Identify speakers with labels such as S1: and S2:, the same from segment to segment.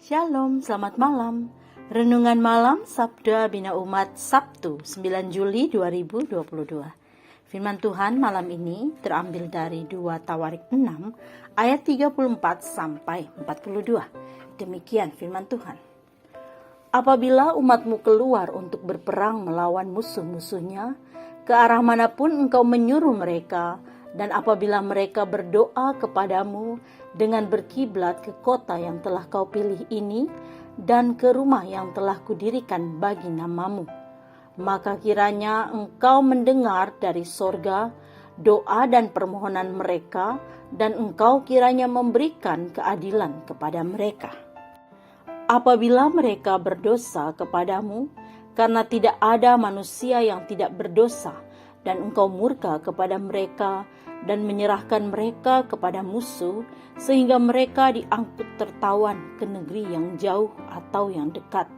S1: Shalom, selamat malam. Renungan malam Sabda Bina Umat Sabtu 9 Juli 2022. Firman Tuhan malam ini terambil dari 2 Tawarik 6 ayat 34 sampai 42. Demikian firman Tuhan. Apabila umatmu keluar untuk berperang melawan musuh-musuhnya, ke arah manapun engkau menyuruh mereka, dan apabila mereka berdoa kepadamu dengan berkiblat ke kota yang telah kau pilih ini dan ke rumah yang telah kudirikan bagi namamu, maka kiranya engkau mendengar dari sorga doa dan permohonan mereka, dan engkau kiranya memberikan keadilan kepada mereka. Apabila mereka berdosa kepadamu, karena tidak ada manusia yang tidak berdosa, dan engkau murka kepada mereka dan menyerahkan mereka kepada musuh, sehingga mereka diangkut tertawan ke negeri yang jauh atau yang dekat.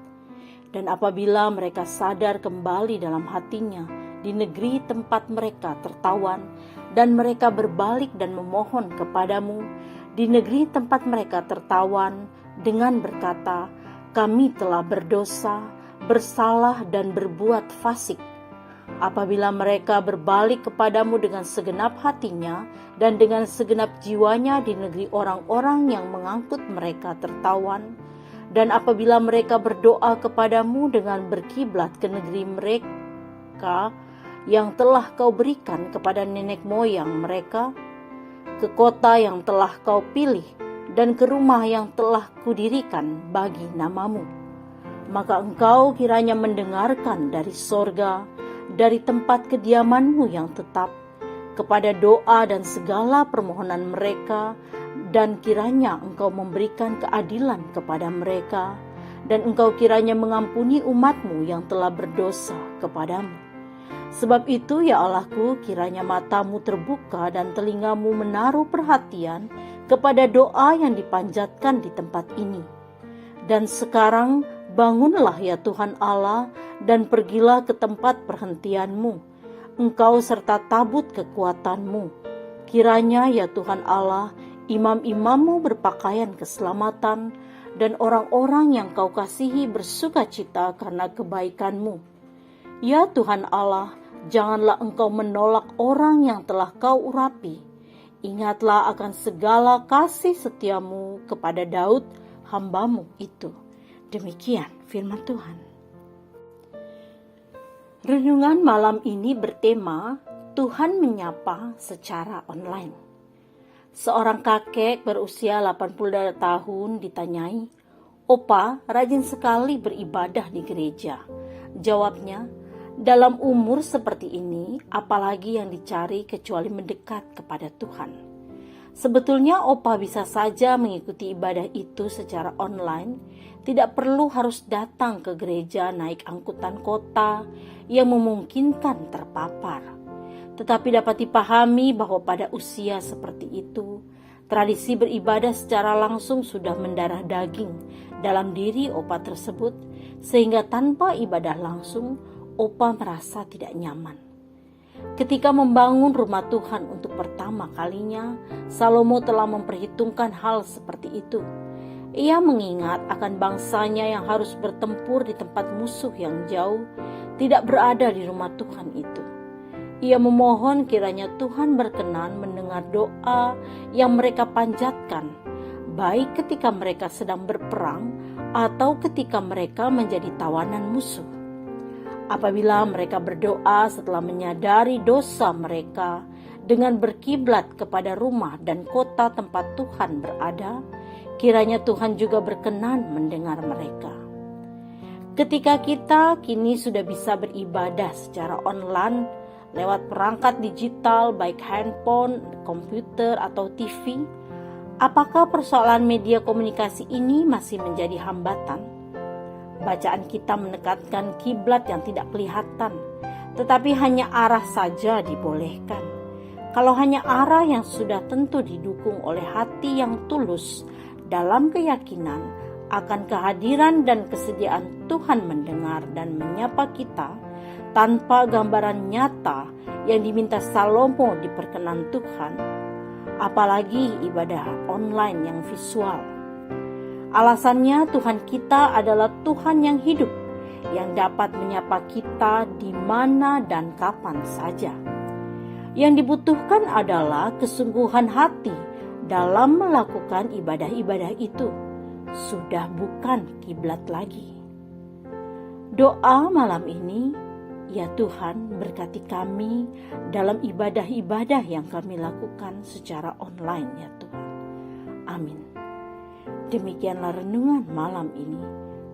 S1: Dan apabila mereka sadar kembali dalam hatinya di negeri tempat mereka tertawan, dan mereka berbalik dan memohon kepadamu di negeri tempat mereka tertawan dengan berkata, kami telah berdosa, bersalah dan berbuat fasik. Apabila mereka berbalik kepadamu dengan segenap hatinya dan dengan segenap jiwanya di negeri orang-orang yang mengangkut mereka tertawan, dan apabila mereka berdoa kepadamu dengan berkiblat ke negeri mereka yang telah kau berikan kepada nenek moyang mereka, ke kota yang telah kau pilih dan ke rumah yang telah kudirikan bagi namamu, maka engkau kiranya mendengarkan dari sorga, dari tempat kediamanmu yang tetap, kepada doa dan segala permohonan mereka, dan kiranya engkau memberikan keadilan kepada mereka, dan engkau kiranya mengampuni umatmu yang telah berdosa kepadamu. Sebab itu ya Allahku, kiranya matamu terbuka dan telingamu menaruh perhatian kepada doa yang dipanjatkan di tempat ini. Dan sekarang bangunlah ya Tuhan Allah, dan pergilah ke tempat perhentianmu, engkau serta tabut kekuatanmu. Kiranya ya Tuhan Allah, imam-imammu berpakaian keselamatan, dan orang-orang yang kau kasihi bersukacita karena kebaikanmu. Ya Tuhan Allah, janganlah engkau menolak orang yang telah kau urapi. Ingatlah akan segala kasih setiamu kepada Daud, hambamu itu. Demikian firman Tuhan. Renungan malam ini bertema Tuhan menyapa secara online. Seorang kakek berusia 82 tahun ditanyai, "Opa, rajin sekali beribadah di gereja." Jawabnya, "Dalam umur seperti ini, apalagi yang dicari kecuali mendekat kepada Tuhan." Sebetulnya Opa bisa saja mengikuti ibadah itu secara online, tidak perlu harus datang ke gereja naik angkutan kota yang memungkinkan terpapar. Tetapi dapat dipahami bahwa pada usia seperti itu, tradisi beribadah secara langsung sudah mendarah daging dalam diri Opa tersebut, sehingga tanpa ibadah langsung, Opa merasa tidak nyaman. Ketika membangun rumah Tuhan untuk pertama kalinya, Salomo telah memperhitungkan hal seperti itu. Ia mengingat akan bangsanya yang harus bertempur di tempat musuh yang jauh, tidak berada di rumah Tuhan itu. Ia memohon kiranya Tuhan berkenan mendengar doa yang mereka panjatkan, baik ketika mereka sedang berperang atau ketika mereka menjadi tawanan musuh. Apabila mereka berdoa setelah menyadari dosa mereka dengan berkiblat kepada rumah dan kota tempat Tuhan berada, kiranya Tuhan juga berkenan mendengar mereka. Ketika kita kini sudah bisa beribadah secara online lewat perangkat digital baik handphone, komputer atau TV, apakah persoalan media komunikasi ini masih menjadi hambatan? Bacaan kita menekankan kiblat yang tidak kelihatan, tetapi hanya arah saja dibolehkan. Kalau hanya arah yang sudah tentu didukung oleh hati yang tulus dalam keyakinan akan kehadiran dan kesediaan Tuhan mendengar dan menyapa kita, tanpa gambaran nyata yang diminta Salomo diperkenan Tuhan, apalagi ibadah online yang visual. Alasannya Tuhan kita adalah Tuhan yang hidup, yang dapat menyapa kita di mana dan kapan saja. Yang dibutuhkan adalah kesungguhan hati dalam melakukan ibadah-ibadah itu. Sudah bukan kiblat lagi. Doa malam ini, ya Tuhan, berkati kami dalam ibadah-ibadah yang kami lakukan secara online, ya Tuhan. Amin. Demikianlah renungan malam ini.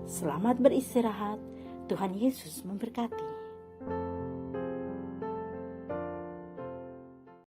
S1: Selamat beristirahat. Tuhan Yesus memberkati.